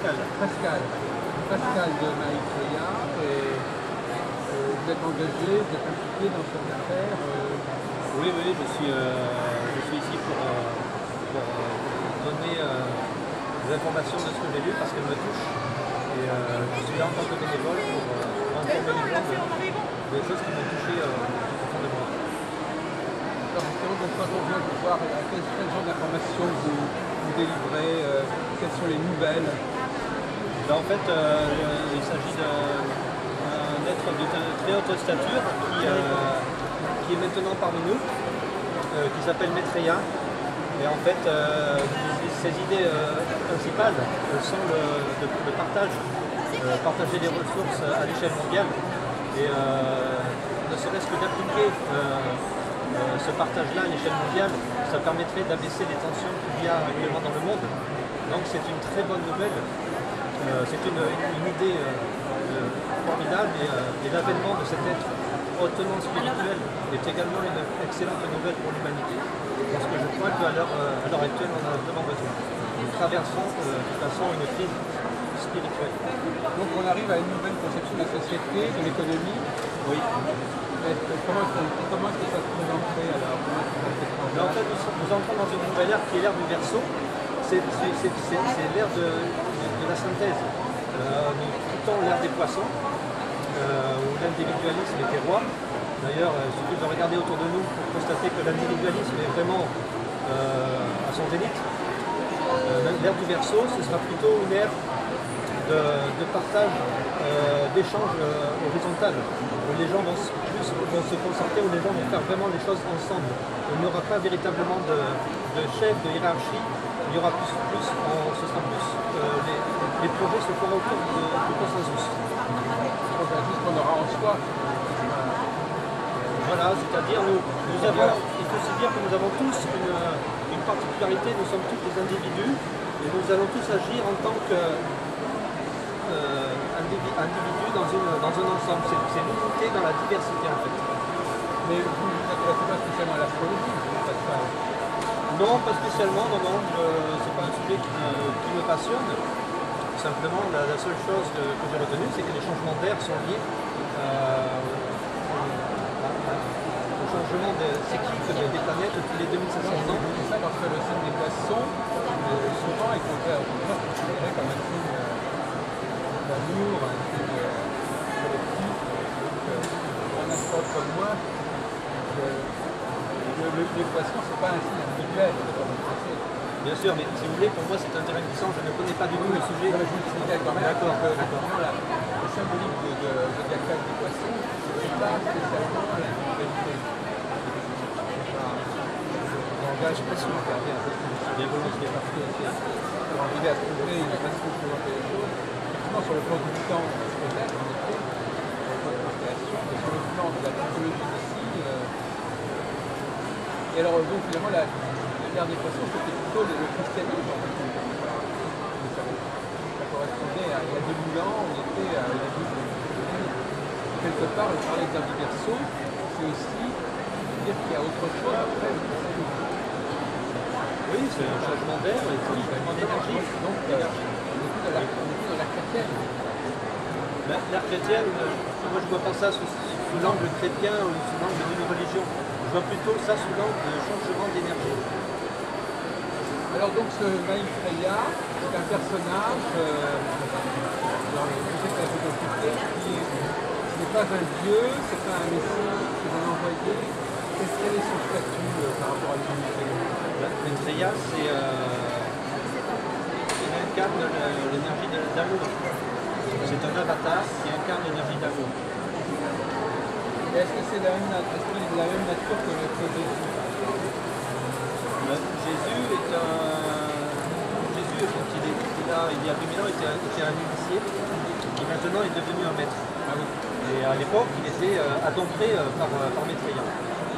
Pascal. Pascal de Maïtreya, et vous êtes engagé, vous êtes impliqué dans cette affaire. Oui, je suis ici pour donner des informations de ce que j'ai lu parce qu'elles me touchent. Et je suis là en tant que bénévole pour informer les gens des choses qui m'ont touché profondément. Alors justement, donc, quand on vient vous voir, quel genre d'informations vous délivrez, quelles sont les nouvelles? Ben, en fait, il s'agit d'un être de très haute stature qui est maintenant parmi nous, qui s'appelle Maitreya. Et en fait, ses idées principales sont le partage, partager des ressources à l'échelle mondiale. Et ne serait-ce que d'appliquer ce partage-là à l'échelle mondiale, ça permettrait d'abaisser les tensions qu'il y a actuellement dans le monde. Donc c'est une très bonne nouvelle. C'est une idée formidable et l'avènement de cet être hautement spirituel est également une excellente nouvelle pour l'humanité. Parce que je crois qu'à l'heure actuelle, on en a vraiment besoin. Nous traversons de toute façon une crise spirituelle. Donc on arrive à une nouvelle conception de la société, de l'économie. Oui. Comment est-ce que ça se présenterait alors? En fait, nous entrons dans une nouvelle ère qui est l'ère du Verseau. C'est l'ère de la synthèse. Nous quittons l'ère des poissons, où l'individualisme était roi. D'ailleurs, il suffit de regarder autour de nous pour constater que l'individualisme est vraiment à son zénith. L'ère du Verseau, ce sera plutôt une ère de partage, d'échange horizontal, où les gens vont se concentrer, où les gens vont faire vraiment les choses ensemble. Il n'y aura pas véritablement de chef, de hiérarchie, il y aura ce sera plus les projets se feront autour du consensus. Qu'on aura en soi. Voilà, c'est-à-dire il faut se dire que nous avons tous une particularité, nous sommes tous des individus et nous allons tous agir en tant qu'individus dans un ensemble. C'est l'unité dans la diversité en fait. Mais vous ne vous intéressez pas spécialement à l'astrologie, vous faites ça? Non, pas spécialement, non, c'est pas un sujet qui me passionne. Simplement, la seule chose que j'ai retenue, c'est que les changements d'air sont liés au changement cyclique des planètes tous les 2500 ans. C'est ça parce que le signe des poissons, souvent, est considéré comme un signe d'amour, un signe collectif. Donc, un astro comme moi, les poissons, c'est pas un signe individuel, c'est pas votre pensée. Bien sûr, mais si vous voulez, pour moi c'est intéressant, je ne connais pas du tout le sujet. Je vous expliquais quand même. D'accord. Le symbolique zodiacal des poissons, c'est pas spécialement l'individualité. Le langage presque regarder un peu plus bien volontiers parce que pour arriver à trouver une façon de présenter les choses, effectivement sur le plan du temps, peut-être, en effet, sur le plan de la création, mais sur le plan de la psychologie d'ici. Et alors, donc finalement, l'ère des poissons, c'était plutôt le christianisme. Ça correspondait à il y a 2000 ans, on était à l'église de Jésus. Quelque part, le parler de l'ère du Verseau, c'est aussi dire qu'il y a autre chose après le christianisme. Oui, c'est un changement d'air, et un changement d'énergie. Donc, on est plus dans la chrétienne. L'ère chrétienne, moi je ne vois pas ça sous l'angle chrétien ou sous l'angle d'une religion. Je vois plutôt ça sous l'angle de changement d'énergie. Alors donc ce Maïtreya, c'est un personnage, dans le sujet un peu compliqué, qui n'est pas un dieu, c'est pas un messie, c'est un envoyé. Quel est son statut par rapport à l'humanité? Maitreya, il incarne l'énergie d'amour. C'est un avatar qui incarne l'énergie d'amour. Est-ce que c'est la même nature que Jésus? Jésus, quand il y a 2000 ans, était un initié qui maintenant est devenu un maître. Ah oui. Et à l'époque, il était adopté par Maitreya.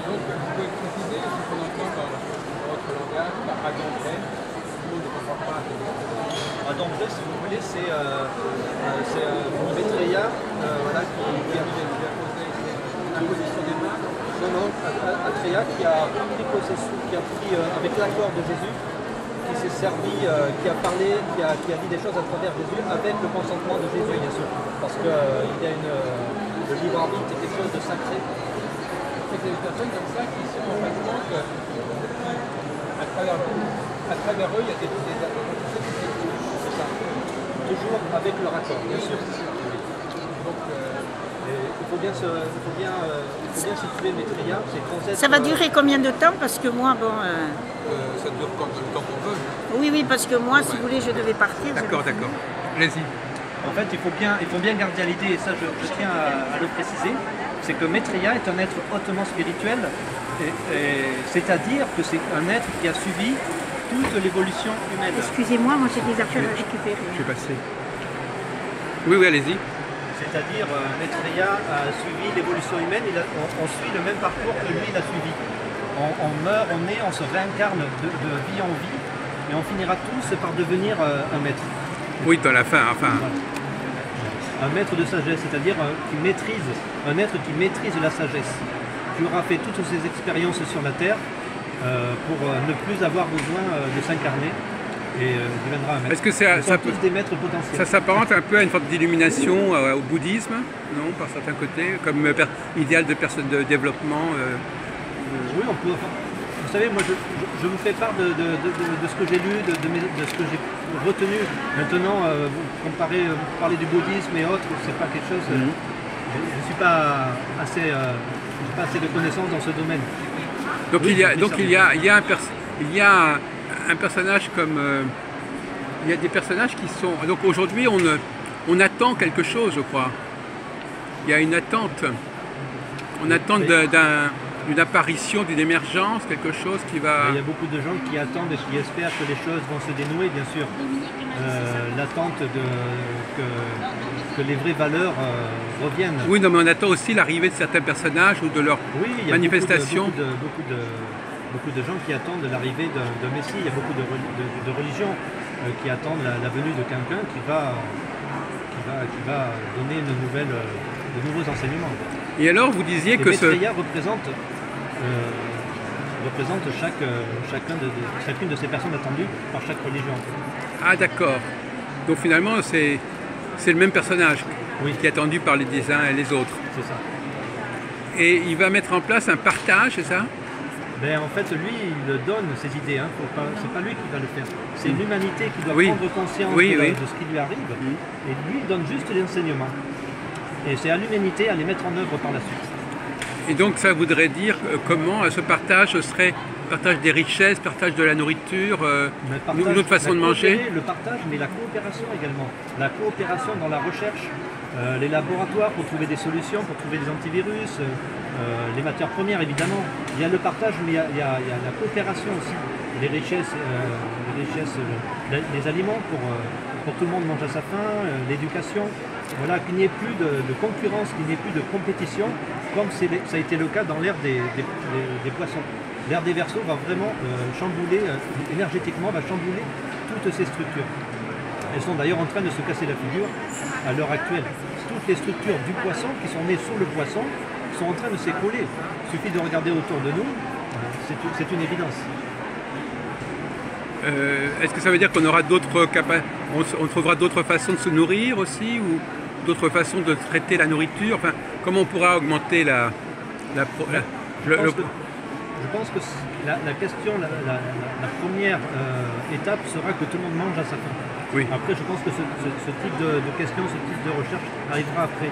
Donc vous pouvez préciser ce qu'on entend dans votre langage par Adombré. Tout le monde ne comprend pas. Adombré, si vous voulez, c'est Maitreya qui a l'imposition des mains. Non, Atreya qui a pris possession, avec l'accord de Jésus, qui qui s'est servi, qui a parlé, qui a dit des choses à travers Jésus avec le consentement de Jésus, bien sûr. Parce que le libre arbitre est quelque chose de sacré. C'est des personnes comme ça qui sont en fin de compte, à travers eux, il y a des C'est ça. Toujours avec leur accord, bien sûr. donc, Il faut bien situer Maitreya, c'est le concept. Ça va durer combien de temps? Parce que moi, bon... ça dure quand le temps qu'on veut. Oui, oui, parce que moi, si vous voulez, je devais partir. D'accord. Allez-y. En fait, il faut bien garder à l'idée, et ça je tiens à le préciser, c'est que Maitreya est un être hautement spirituel, c'est-à-dire que c'est un être qui a subi toute l'évolution humaine. Excusez-moi, moi j'ai des affaires à récupérer. Je vais passer. Oui, allez-y. C'est-à-dire, Maitreya a suivi l'évolution humaine, on suit le même parcours que lui il a suivi. On meurt, on naît, on se réincarne de vie en vie, et on finira tous par devenir un maître. Oui, dans la fin, enfin. Un maître de sagesse, c'est-à-dire un être qui maîtrise la sagesse, qui aura fait toutes ses expériences sur la terre pour ne plus avoir besoin de s'incarner et deviendra un maître. Est-ce que Nous sommes tous des maîtres potentiels. ça s'apparente un peu à une forme d'illumination au bouddhisme, non, par certains côtés, comme idéal de personne de développement Oui, on peut. Vous savez, moi je vous fais part de ce que j'ai lu, de ce que j'ai retenu. Maintenant, vous parlez du bouddhisme et autres, c'est pas quelque chose. Je ne suis pas assez, j'ai pas assez de connaissances dans ce domaine. Donc oui, il y a un personnage comme il y a des personnages qui sont. Donc aujourd'hui on attend quelque chose, je crois. Il y a une attente. On attend d'une apparition, d'une émergence, quelque chose qui va... Il y a beaucoup de gens qui attendent et qui espèrent que les choses vont se dénouer, bien sûr. L'attente que les vraies valeurs reviennent. Oui, non, mais on attend aussi l'arrivée de certains personnages ou de leur manifestation. Beaucoup de gens qui attendent l'arrivée d'un Messie. Il y a beaucoup de religions qui attendent la venue de quelqu'un qui va donner de nouveaux enseignements. Et alors, vous disiez que Maitreya représente chacune de ces personnes attendues par chaque religion. Ah, d'accord. Donc finalement, c'est le même personnage qui est attendu par les uns et les autres. C'est ça. Et il va mettre en place un partage, c'est ça? Ben, en fait, lui, il donne ses idées. Hein. C'est pas lui qui va le faire. C'est l'humanité qui doit prendre conscience de ce qui lui arrive. Et lui, il donne juste les enseignements. Et c'est à l'humanité à les mettre en œuvre par la suite. Et donc ça voudrait dire comment ce partage serait partage des richesses, partage de la nourriture, une autre façon de manger? Le partage, mais la coopération également. La coopération dans la recherche, les laboratoires pour trouver des solutions, pour trouver des antivirus, les matières premières évidemment. Il y a le partage, mais il y a la coopération aussi. Les richesses, les aliments pour tout le monde mange à sa faim, l'éducation. Voilà, qu'il n'y ait plus de concurrence, qu'il n'y ait plus de compétition, comme ça a été le cas dans l'ère des poissons. L'ère des Verseaux va vraiment chambouler, énergétiquement, va chambouler toutes ces structures. Elles sont d'ailleurs en train de se casser la figure à l'heure actuelle. Toutes les structures du poisson qui sont nées sous le poisson sont en train de s'écrouler. Il suffit de regarder autour de nous, c'est une évidence. Est-ce que ça veut dire qu'on aura on trouvera d'autres façons de se nourrir aussi, ou d'autres façons de traiter la nourriture? Enfin, comment on pourra augmenter Je pense que la question, la première étape sera que tout le monde mange à sa faim. Oui. Après, je pense que ce type de question, ce type de recherche arrivera après.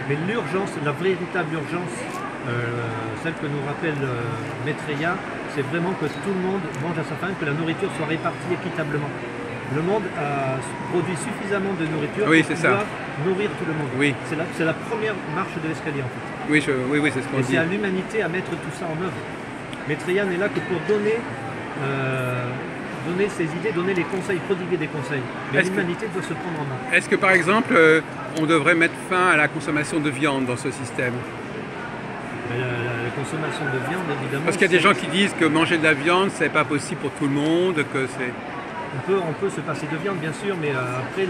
Mais l'urgence, la véritable urgence, celle que nous rappelle Maitreya, c'est vraiment que tout le monde mange à sa faim, que la nourriture soit répartie équitablement. Le monde a produit suffisamment de nourriture pour pouvoir nourrir tout le monde. Oui. C'est la première marche de l'escalier en fait. Oui, c'est ce qu'on dit. Et c'est à l'humanité à mettre tout ça en œuvre. Maitreya n'est là que pour donner ses idées, donner les conseils, prodiguer des conseils. Mais l'humanité doit se prendre en main. Est-ce que par exemple, on devrait mettre fin à la consommation de viande dans ce système? La consommation de viande, évidemment... Parce qu'il y a des gens qui disent que manger de la viande, c'est pas possible pour tout le monde, que c'est... On peut se passer de viande, bien sûr, mais après,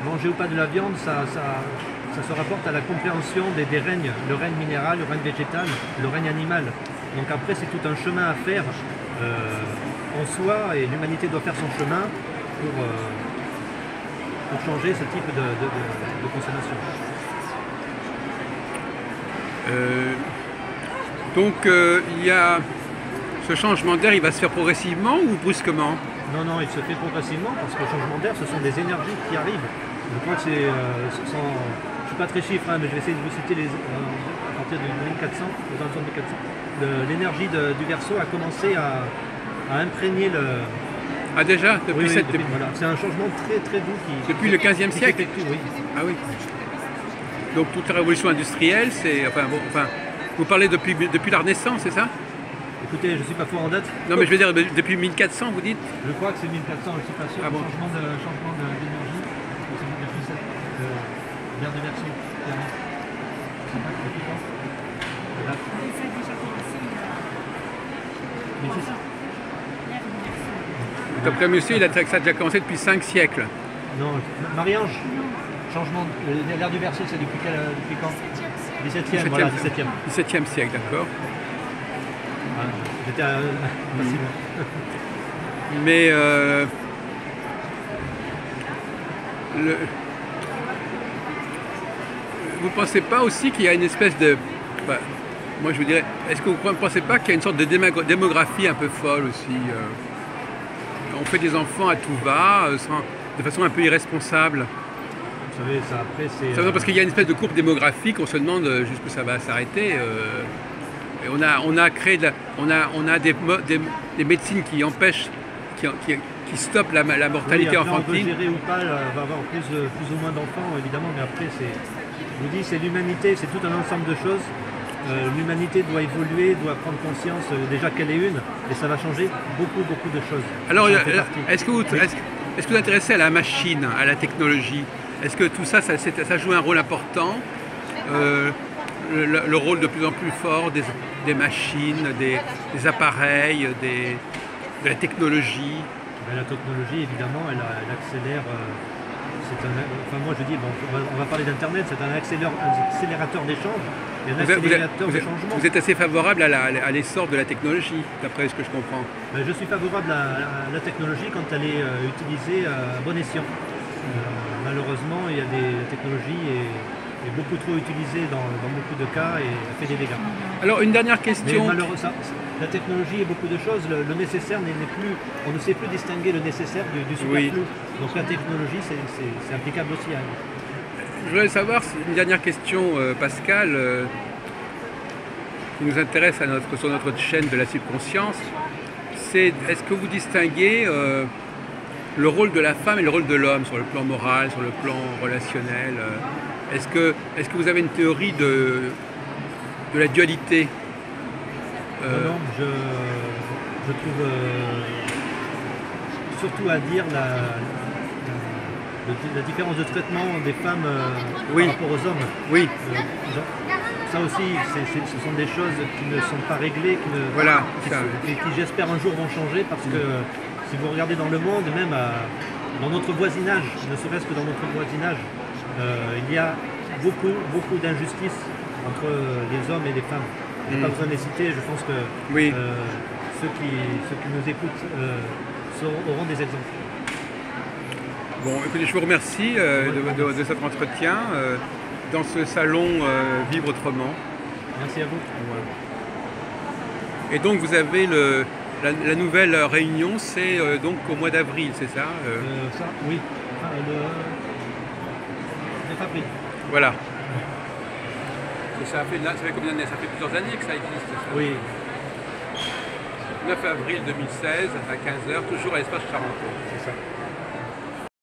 manger ou pas de la viande, ça se rapporte à la compréhension des règnes, le règne minéral, le règne végétal, le règne animal. Donc après, c'est tout un chemin à faire en soi et l'humanité doit faire son chemin pour changer ce type de consommation. Donc il y a ce changement d'air, il va se faire progressivement ou brusquement? Non, non, il se fait progressivement parce que le changement d'air, ce sont des énergies qui arrivent. Je crois que c'est, je ne suis pas très chiffre, hein, mais je vais essayer de vous citer à partir de 1400, aux alentours de 1400. L'énergie du Verseau a commencé à imprégner le... Ah déjà, depuis cette... Voilà. C'est un changement très très doux qui... Depuis le 15e siècle? Oui. Ah oui. Donc toute la révolution industrielle, c'est... Enfin, vous parlez depuis la Renaissance, c'est ça? Écoutez, je ne suis pas fort en date. Non, mais je veux dire, depuis 1400, vous dites? Je crois que c'est 1400, je ne suis pas sûr. Ah bon. Changement d'énergie, l'air de Verseau. Mais c'est ça. Donc le monsieur, ça a déjà commencé depuis 5 siècles. Non, Marie-Ange, changement, l'air du Verseau, c'est depuis quand? 17e, voilà, 17e. 17e siècle, d'accord. J'étais facilement. Mais vous ne pensez pas aussi qu'il y a une espèce de... moi je vous dirais, est-ce que vous ne pensez pas qu'il y a une sorte de démographie un peu folle aussi on fait des enfants à tout va, de façon un peu irresponsable. Vous savez, ça après c'est... Parce qu'il y a une espèce de courbe démographique, on se demande jusqu'où ça va s'arrêter. Et on a créé on a des médecines qui empêchent, qui stoppent la mortalité après, enfantine. On peut gérer ou pas, va avoir plus ou moins d'enfants évidemment, mais après je vous dis, c'est l'humanité, c'est tout un ensemble de choses. L'humanité doit évoluer, doit prendre conscience déjà qu'elle est une, et ça va changer beaucoup de choses. Alors, est-ce que vous vous intéressez à la machine, à la technologie? Est-ce que tout ça, ça joue un rôle important? Le rôle de plus en plus fort des machines, des appareils, de la technologie? La technologie, évidemment, elle accélère. Enfin, moi je dis, bon, on va parler d'Internet, c'est un accélérateur d'échange et un accélérateur de changement. Vous êtes assez favorable à l'essor de la technologie, d'après ce que je comprends? Je suis favorable à la technologie quand elle est utilisée à bon escient. Malheureusement, il y a des technologies est beaucoup trop utilisée dans beaucoup de cas et fait des dégâts. Alors une dernière question. Mais malheureusement, la technologie est beaucoup de choses. Le nécessaire n'est plus, on ne sait plus distinguer le nécessaire du superflu. Oui. Donc la technologie, c'est applicable aussi à elle. Je voudrais savoir, une dernière question, Pascal, qui nous intéresse sur notre chaîne de la subconscience, c'est est-ce que vous distinguez le rôle de la femme et le rôle de l'homme sur le plan moral, sur le plan relationnel? Est-ce que vous avez une théorie de la dualité? Non, je trouve surtout à dire la différence de traitement des femmes oui. Par rapport aux hommes. Oui. Ça aussi, ce sont des choses qui ne sont pas réglées, qui j'espère un jour vont changer parce que si vous regardez dans le monde, même dans notre voisinage, ne serait-ce que dans notre voisinage, il y a beaucoup d'injustices entre les hommes et les femmes. Je n'ai pas besoin de les citer, je pense que oui. Ceux qui nous écoutent auront des exemples. Bon, écoutez, je vous remercie de cet entretien dans ce salon Vivre Autrement. Merci à vous. Voilà. Et donc vous avez la nouvelle réunion, c'est donc au mois d'avril, c'est ça Ça, oui. Le 9 avril. Voilà. Et ça fait combien d'années? Ça fait plusieurs années que ça existe, ça? Oui. 9 avril 2016 à 15h, toujours à l'espace Charenton. C'est ça.